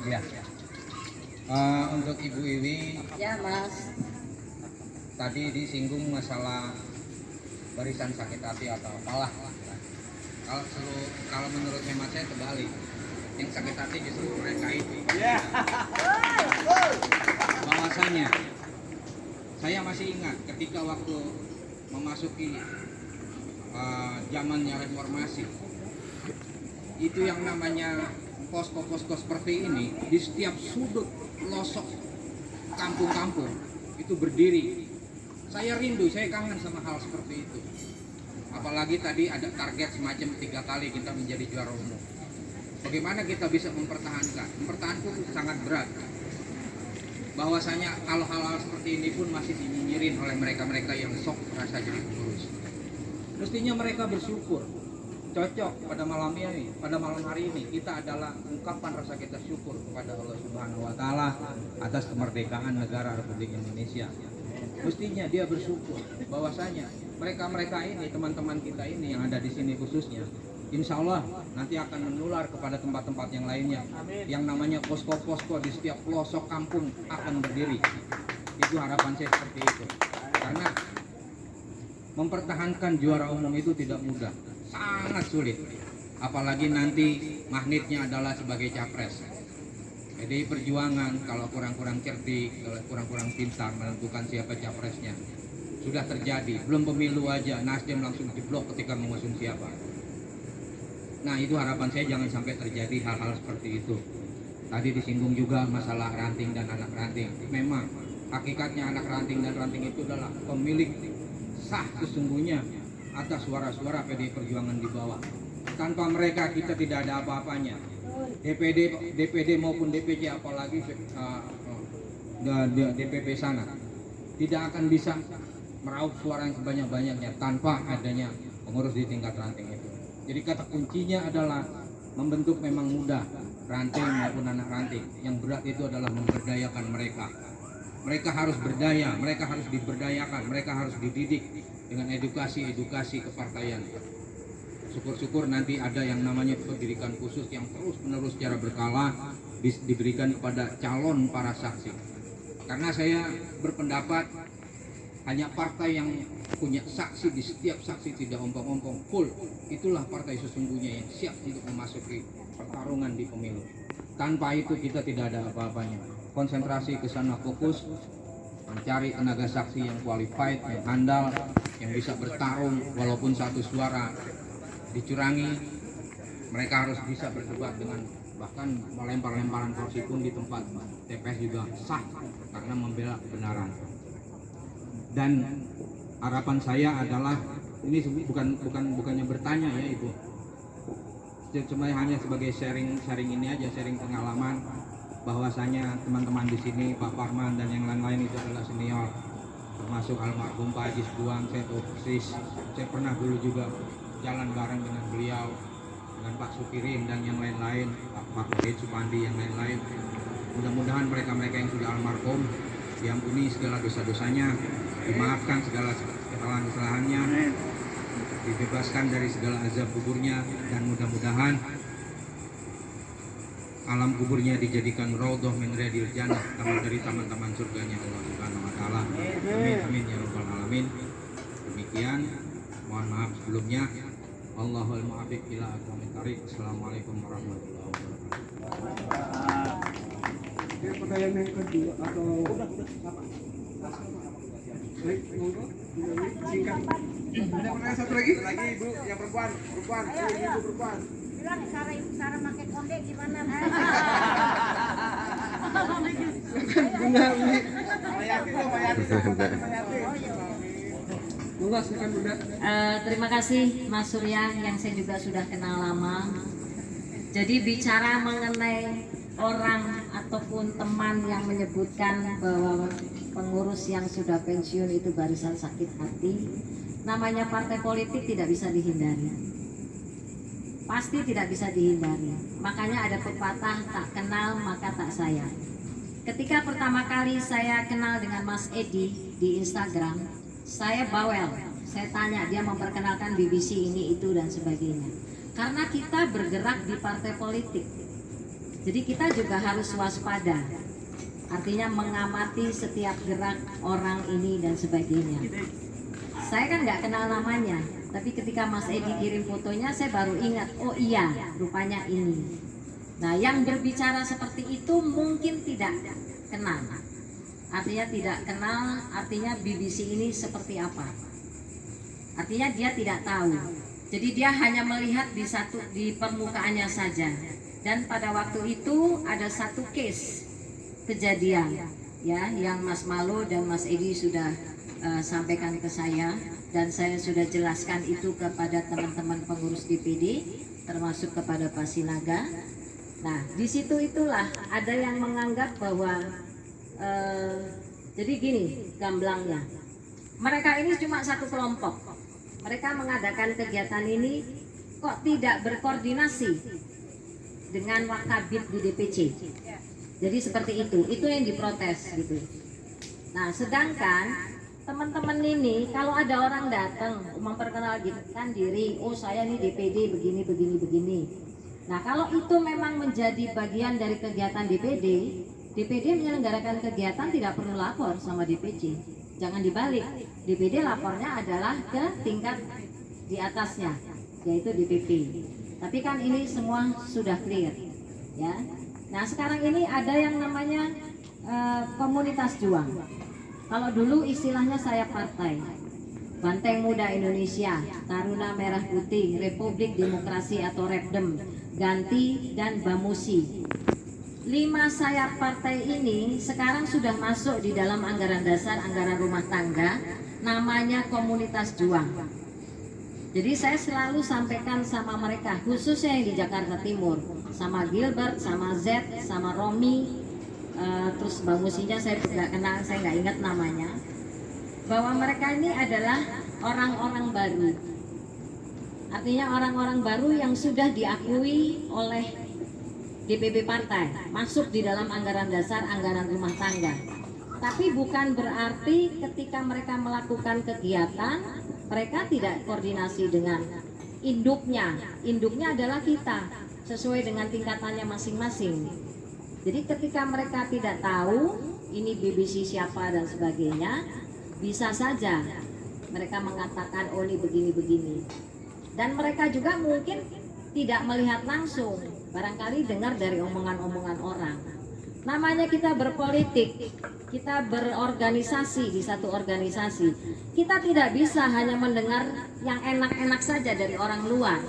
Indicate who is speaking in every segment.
Speaker 1: Ya. Untuk Ibu Iwi,
Speaker 2: Ya Mas.
Speaker 1: tadi disinggung masalah barisan sakit hati atau apalah. Kalau menurut hemat saya terbalik. Yang sakit hati justru mereka itu. Bahwasanya saya masih ingat ketika waktu memasuki zamannya reformasi, itu yang namanya posko-posko seperti ini di setiap sudut pelosok kampung-kampung itu berdiri. Saya rindu, saya kangen sama hal seperti itu. Apalagi tadi ada target semacam 3 kali kita menjadi juara umum. Bagaimana kita bisa mempertahankan? Mempertahankan sangat berat. Bahwasanya kalau hal-hal seperti ini pun masih dinyinyirin oleh mereka-mereka yang sok merasa jadi pengurus. Mestinya mereka bersyukur. Cocok pada malam ini, pada malam hari ini kita adalah ungkapan rasa kita syukur kepada Allah Subhanahu wa taala atas kemerdekaan negara Republik Indonesia. Mestinya dia bersyukur bahwasanya mereka-mereka ini, teman-teman kita ini yang ada di sini khususnya, insya Allah nanti akan menular kepada tempat-tempat yang lainnya. Yang namanya posko-posko di setiap pelosok kampung akan berdiri. Itu harapan saya seperti itu. Karena mempertahankan juara umum itu tidak mudah, sangat sulit. Apalagi nanti magnetnya adalah sebagai capres. Jadi Perjuangan kalau kurang-kurang cerdik, kalau kurang-kurang pintar menentukan siapa capresnya, sudah terjadi. Belum pemilu aja Nasdem langsung diblok ketika mengusung siapa. Nah, itu harapan saya jangan sampai terjadi hal-hal seperti itu. Tadi disinggung juga masalah ranting dan anak ranting. Memang hakikatnya anak ranting dan ranting itu adalah pemilik sah sesungguhnya atas suara-suara PDI Perjuangan di bawah. Tanpa mereka kita tidak ada apa-apanya. DPD maupun DPC, apalagi DPP sana, tidak akan bisa meraup suara yang sebanyak-banyaknya tanpa adanya pengurus di tingkat ranting itu. Jadi kata kuncinya adalah membentuk memang mudah ranting maupun anak ranting. Yang berat itu adalah memberdayakan mereka. Mereka harus berdaya, mereka harus diberdayakan, mereka harus dididik dengan edukasi kepartaian. Syukur-syukur nanti ada yang namanya pendidikan khusus yang terus-menerus secara berkala diberikan kepada calon para saksi. Karena saya berpendapat hanya partai yang punya saksi di setiap saksi tidak ompong-ompong full, itulah partai sesungguhnya yang siap untuk memasuki pertarungan di pemilu. Tanpa itu kita tidak ada apa-apanya. Konsentrasi ke sana, fokus mencari tenaga saksi yang qualified, yang handal, yang bisa bertarung walaupun satu suara dicurangi. Mereka harus bisa berdebat dengan bahkan melempar-lemparan kursi pun di tempat TPS juga sah karena membela kebenaran. Dan harapan saya adalah ini bukannya bertanya ya Ibu, cuma hanya sebagai sharing ini aja, sharing pengalaman bahwasanya teman-teman di sini Pak Parman dan yang lain-lain itu adalah senior, termasuk almarhum Pak Haji Buang. Saya tahu persis, saya pernah dulu juga jalan bareng dengan beliau, dengan Pak Sukirin dan yang lain-lain, Pak Wahid Supandi yang lain-lain. Mudah-mudahan mereka-mereka yang sudah almarhum diampuni segala dosa-dosanya, dimaafkan segala kesalahan-kesalahannya, dibebaskan dari segala azab kuburnya, dan mudah-mudahan alam kuburnya dijadikan raudhah min riyadil jannah, taman dari taman-taman surganya Allah Subhanahu wa taala. Amin amin ya rabbal alamin. Demikian, mohon maaf sebelumnya. Allahul muwaffiq ila aqwamit thariq. Assalamualaikum warahmatullahi wabarakatuh.
Speaker 3: Pertanyaan yang kedua atau baik, monggo, singkat. Ada pertanyaan satu lagi Ibu, yang perempuan, Ibu perempuan.
Speaker 2: Bilang cara pakai konde gimana?
Speaker 3: Bunda Mayati. Monggo silakan Bunda.
Speaker 4: Terima kasih Mas Surya yang saya juga sudah kenal lama. Jadi bicara mengenai orang ataupun teman yang menyebutkan bahwa pengurus yang sudah pensiun itu barisan sakit hati, namanya partai politik tidak bisa dihindari. Pasti tidak bisa dihindari. Makanya ada pepatah tak kenal maka tak sayang. Ketika pertama kali saya kenal dengan Mas Edi di Instagram, saya bawel. Saya tanya, dia memperkenalkan BBC ini itu dan sebagainya. Karena kita bergerak di partai politik. Jadi kita juga harus waspada. Artinya mengamati setiap gerak orang ini dan sebagainya. Saya kan nggak kenal namanya, tapi ketika Mas Edi kirim fotonya, saya baru ingat, oh iya, rupanya ini. Nah, yang berbicara seperti itu mungkin tidak kenal. Artinya tidak kenal, artinya BBC ini seperti apa. Artinya dia tidak tahu. Jadi dia hanya melihat di permukaannya saja. Dan pada waktu itu ada satu case kejadian ya yang Mas Malo dan Mas Edi sudah sampaikan ke saya, dan saya sudah jelaskan itu kepada teman-teman pengurus DPD termasuk kepada Pak Sinaga. Nah, di situ itulah ada yang menganggap bahwa jadi gini gamblangnya. Mereka ini cuma satu kelompok. Mereka mengadakan kegiatan ini kok tidak berkoordinasi dengan Wakabit di DPC. Jadi seperti itu yang diprotes gitu. Nah, sedangkan teman-teman ini kalau ada orang datang memperkenalkan diri, oh saya nih DPD begini. Nah, kalau itu memang menjadi bagian dari kegiatan DPD menyelenggarakan kegiatan tidak perlu lapor sama DPC. Jangan dibalik. DPD lapornya adalah ke tingkat di atasnya, yaitu DPP. Tapi kan ini semua sudah clear, ya. Nah, sekarang ini ada yang namanya komunitas juang. Kalau dulu istilahnya saya partai, Banteng Muda Indonesia, Taruna Merah Putih, Republik Demokrasi atau Repdem, Ganti dan Bamusi. 5 sayap partai ini sekarang sudah masuk di dalam anggaran dasar anggaran rumah tangga, namanya komunitas juang. Jadi saya selalu sampaikan sama mereka, khususnya yang di Jakarta Timur, sama Gilbert, sama Z, sama Romi, terus Bang Musinya saya nggak kenal, saya nggak ingat namanya, bahwa mereka ini adalah orang-orang baru. Artinya orang-orang baru yang sudah diakui oleh DPP partai, masuk di dalam anggaran dasar anggaran rumah tangga. Tapi bukan berarti ketika mereka melakukan kegiatan mereka tidak koordinasi dengan induknya. Induknya adalah kita, sesuai dengan tingkatannya masing-masing. Jadi ketika mereka tidak tahu ini BBC siapa dan sebagainya, bisa saja mereka mengatakan oh ini begini-begini. Dan mereka juga mungkin tidak melihat langsung, barangkali dengar dari omongan-omongan orang. Namanya kita berpolitik, kita berorganisasi di satu organisasi. Kita tidak bisa hanya mendengar yang enak-enak saja dari orang luar.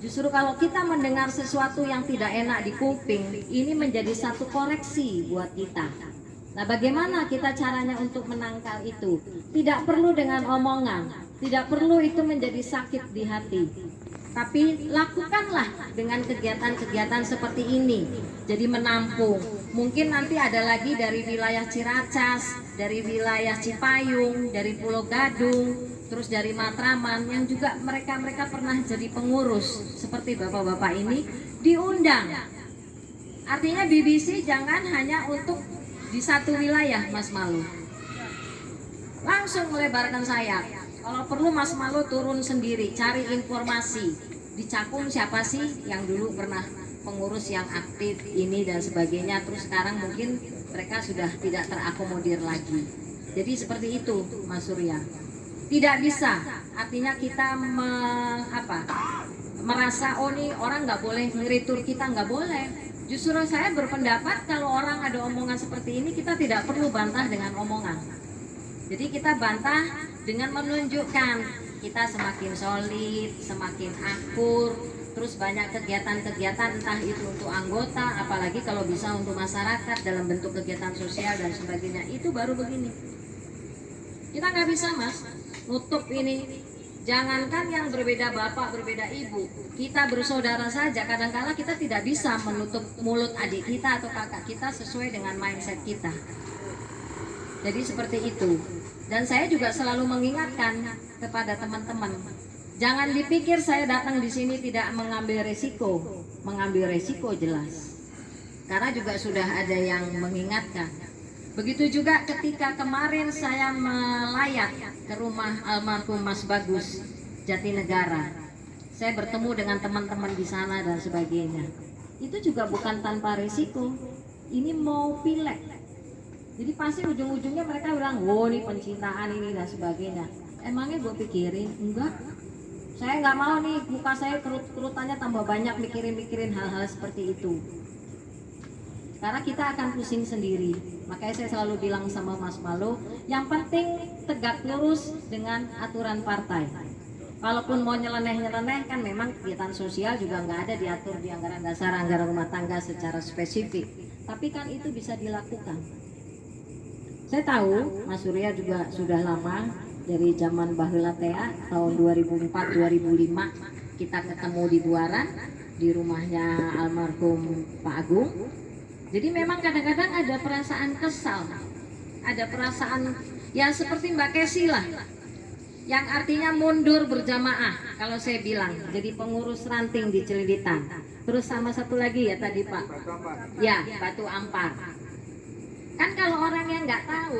Speaker 4: Justru kalau kita mendengar sesuatu yang tidak enak di kuping, ini menjadi satu koreksi buat kita. Nah, bagaimana kita caranya untuk menangkal itu? Tidak perlu dengan omongan, tidak perlu itu menjadi sakit di hati. Tapi lakukanlah dengan kegiatan-kegiatan seperti ini. Jadi menampung. Mungkin nanti ada lagi dari wilayah Ciracas, dari wilayah Cipayung, dari Pulau Gadung, terus dari Matraman yang juga mereka pernah jadi pengurus seperti bapak-bapak ini diundang. Artinya BBC jangan hanya untuk di satu wilayah, Mas Malu. Langsung melebarkan sayap. Kalau perlu Mas Malo turun sendiri, cari informasi. Di Cakung siapa sih yang dulu pernah pengurus yang aktif ini dan sebagainya. Terus sekarang mungkin mereka sudah tidak terakomodir lagi. Jadi seperti itu, Mas Surya. Tidak bisa, artinya kita merasa oh nih orang nggak boleh ngeritur kita, nggak boleh. Justru saya berpendapat kalau orang ada omongan seperti ini kita tidak perlu bantah dengan omongan. Jadi kita bantah dengan menunjukkan kita semakin solid, semakin akur, terus banyak kegiatan-kegiatan entah itu untuk anggota, apalagi kalau bisa untuk masyarakat dalam bentuk kegiatan sosial dan sebagainya. Itu baru begini. Kita nggak bisa Mas nutup ini. Jangankan yang berbeda bapak, berbeda ibu, kita bersaudara saja. Kadang-kala kita tidak bisa menutup mulut adik kita atau kakak kita sesuai dengan mindset kita. Jadi seperti itu. Dan saya juga selalu mengingatkan kepada teman-teman, jangan dipikir saya datang di sini tidak mengambil resiko. Mengambil resiko jelas. Karena juga sudah ada yang mengingatkan. Begitu juga ketika kemarin saya melayat ke rumah almarhum Mas Bagus Jatinegara. Saya bertemu dengan teman-teman di sana dan sebagainya. itu juga bukan tanpa risiko. Ini mau pilek, jadi pasti ujung-ujungnya mereka bilang, "Wow, ini pencintaan ini dan sebagainya." Emangnya gue pikirin, enggak. Saya nggak mau nih muka saya kerut-kerutannya tambah banyak mikirin hal-hal seperti itu. Karena kita akan pusing sendiri. Makanya saya selalu bilang sama Mas Malu, yang penting tegak lurus dengan aturan partai. Kalaupun mau nyeleneh-nyeleneh kan memang kegiatan sosial juga nggak ada diatur di anggaran dasar, anggaran rumah tangga secara spesifik. Tapi kan itu bisa dilakukan. Saya tahu Mas Surya juga sudah lama dari zaman Baheula Tea tahun 2004-2005 kita ketemu di Buaran di rumahnya almarhum Pak Agung. Jadi memang kadang-kadang ada perasaan kesal, ada perasaan ya seperti Mbak Kesi lah, yang artinya mundur berjamaah kalau saya bilang jadi pengurus ranting di Celilitan. Terus sama satu lagi ya tadi Pak, ya Batu Ampar. Kan kalau orang yang nggak tahu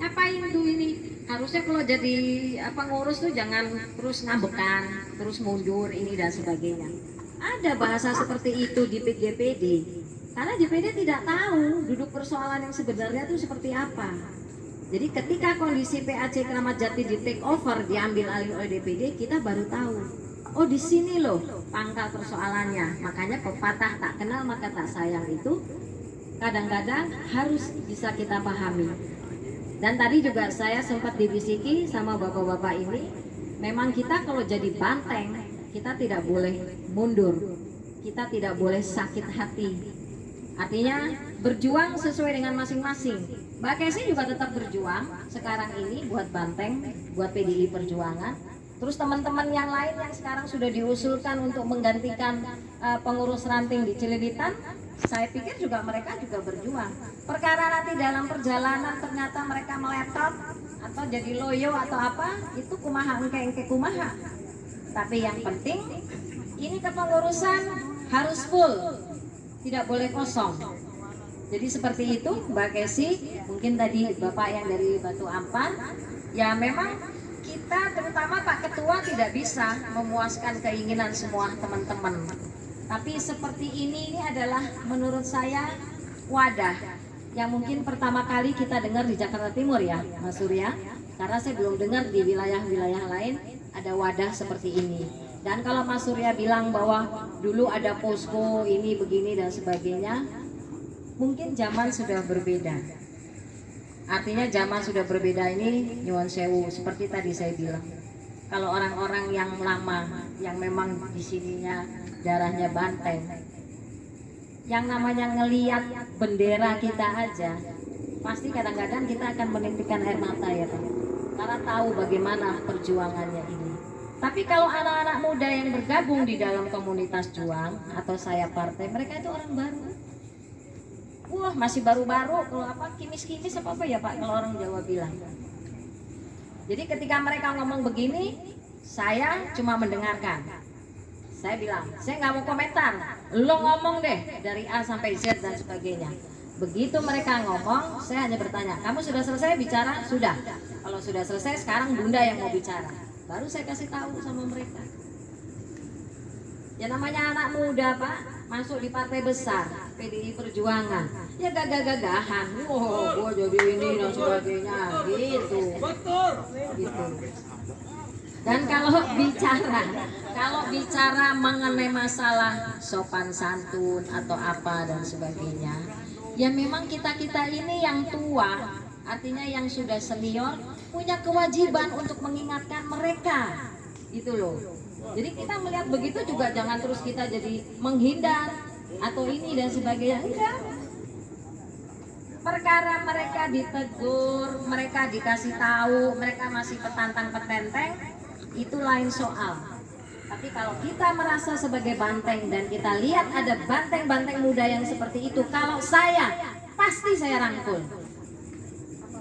Speaker 4: ngapain tuh ini, harusnya kalau jadi pengurus tuh jangan terus ngambekan, terus mundur ini dan sebagainya. Ada bahasa seperti itu di DPD, karena DPD tidak tahu duduk persoalan yang sebenarnya itu seperti apa. Jadi ketika kondisi PAC Keramat Jati di take over, diambil alih oleh DPD, kita baru tahu, oh di sini loh pangkal persoalannya. Makanya pepatah tak kenal maka tak sayang itu kadang-kadang harus bisa kita pahami. Dan tadi juga saya sempat dibisiki sama bapak-bapak ini, memang kita kalau jadi banteng, kita tidak boleh mundur, kita tidak boleh sakit hati. Artinya berjuang sesuai dengan masing-masing. Mbak Kesi juga tetap berjuang sekarang ini buat Banteng, buat PDI Perjuangan. Terus teman-teman yang lain yang sekarang sudah diusulkan untuk menggantikan pengurus ranting di Celilitan, saya pikir juga mereka juga berjuang. Perkara nanti dalam perjalanan ternyata mereka meletot atau jadi loyo atau apa, itu kumaha engke kumaha. Tapi yang penting ini kepengurusan harus full, tidak boleh kosong. Jadi seperti itu Mbak Kesi, mungkin tadi Bapak yang dari Batu Ampar, ya memang kita terutama Pak Ketua tidak bisa memuaskan keinginan semua teman-teman. Tapi seperti ini adalah menurut saya wadah yang mungkin pertama kali kita dengar di Jakarta Timur ya Mas Surya. Karena saya belum dengar di wilayah-wilayah lain ada wadah seperti ini. Dan kalau Mas Surya bilang bahwa dulu ada posko ini begini dan sebagainya, mungkin zaman sudah berbeda. Artinya zaman sudah berbeda ini nyuwun sewu, seperti tadi saya bilang. Kalau orang-orang yang lama, yang memang di sininya darahnya Banteng, yang namanya ngeliat bendera kita aja, pasti kadang-kadang kita akan menitikkan air mata ya Pak. Karena tahu bagaimana perjuangannya ini. Tapi kalau anak-anak muda yang bergabung di dalam komunitas juang atau saya partai, mereka itu orang baru. Wah masih baru-baru, kalau apa kimis-kimis apa ya Pak kalau orang Jawa bilang. Jadi ketika mereka ngomong begini, saya cuma mendengarkan. Saya bilang, saya nggak mau komentar, lo ngomong deh dari A sampai Z dan sebagainya. Begitu mereka ngomong, saya hanya bertanya, kamu sudah selesai bicara? Sudah. Kalau sudah selesai, sekarang Bunda yang mau bicara. Baru saya kasih tahu sama mereka. Ya namanya anak muda Pak, masuk di partai besar, PDI Perjuangan, ya gagah-gagahan, oh gue jadi ini dan sebagainya, gitu. Betul. Gitu. Dan kalau bicara mengenai masalah sopan santun atau apa dan sebagainya, ya memang kita ini yang tua, artinya yang sudah senior, punya kewajiban untuk mengingatkan mereka, gitu loh. Jadi kita melihat begitu juga jangan terus kita jadi menghindar atau ini dan sebagainya, enggak. Perkara mereka ditegur, mereka dikasih tahu, mereka masih petantang-petenteng, itu lain soal. Tapi kalau kita merasa sebagai banteng dan kita lihat ada banteng-banteng muda yang seperti itu, kalau saya, pasti saya rangkul.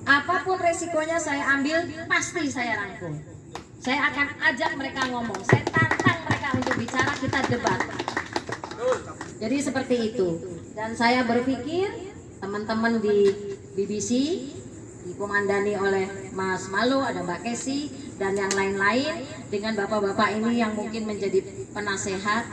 Speaker 4: Apapun resikonya saya ambil, pasti saya rangkul. Saya akan ajak mereka ngomong, saya tantang mereka untuk bicara, kita debat. Jadi seperti itu. Dan saya berpikir teman-teman di BBC dikomandani oleh Mas Malu, ada Mbak Kesi dan yang lain-lain dengan bapak-bapak ini yang mungkin menjadi penasehat,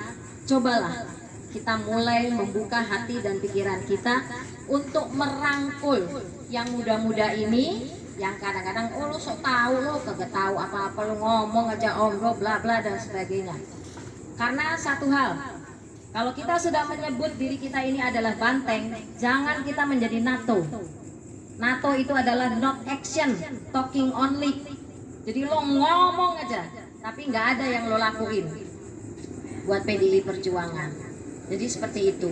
Speaker 4: cobalah kita mulai membuka hati dan pikiran kita untuk merangkul yang muda-muda ini, yang kadang-kadang oh lo sok tahu, lo kagak tahu apa-apa, lo ngomong aja omro bla bla dan sebagainya. Karena satu hal, kalau kita sudah menyebut diri kita ini adalah banteng, jangan kita menjadi NATO. NATO itu adalah not action, talking only. Jadi lo ngomong aja, tapi nggak ada yang lo lakuin buat PDI Perjuangan. Jadi seperti itu.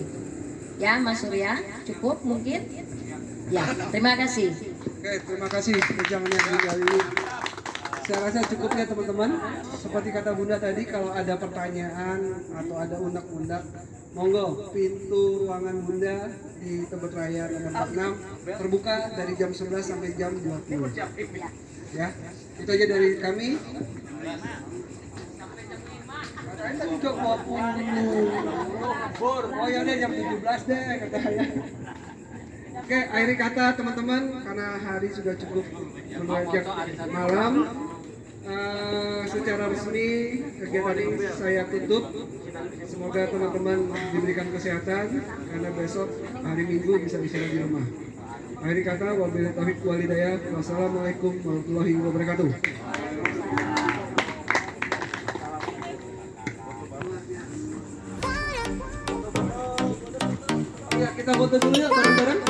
Speaker 4: Ya Mas Surya, cukup mungkin? Ya, terima kasih.
Speaker 3: Oke, terima kasih perjanjian kali ini. Saya rasa cukup ya teman-teman. Seperti kata Bunda tadi, kalau ada pertanyaan atau ada undak-undak, monggo pintu ruangan Bunda di Tebet Raya nomor 46 terbuka dari jam 11 sampai jam 20. Ya, itu aja dari kami. Katanya tadi jam 20. Oh ya udah jam 17 deh katanya. Oke, akhiri kata teman-teman, karena hari sudah cukup menanjak malam. Secara resmi kegiatan ini saya tutup. Semoga teman-teman diberikan kesehatan, karena besok hari Minggu bisa istirahat di rumah. Akhiri kata, wabillahi taufiq wal hidayah. Wassalamualaikum warahmatullahi wabarakatuh. Ya, kita foto dulu ya bareng-bareng.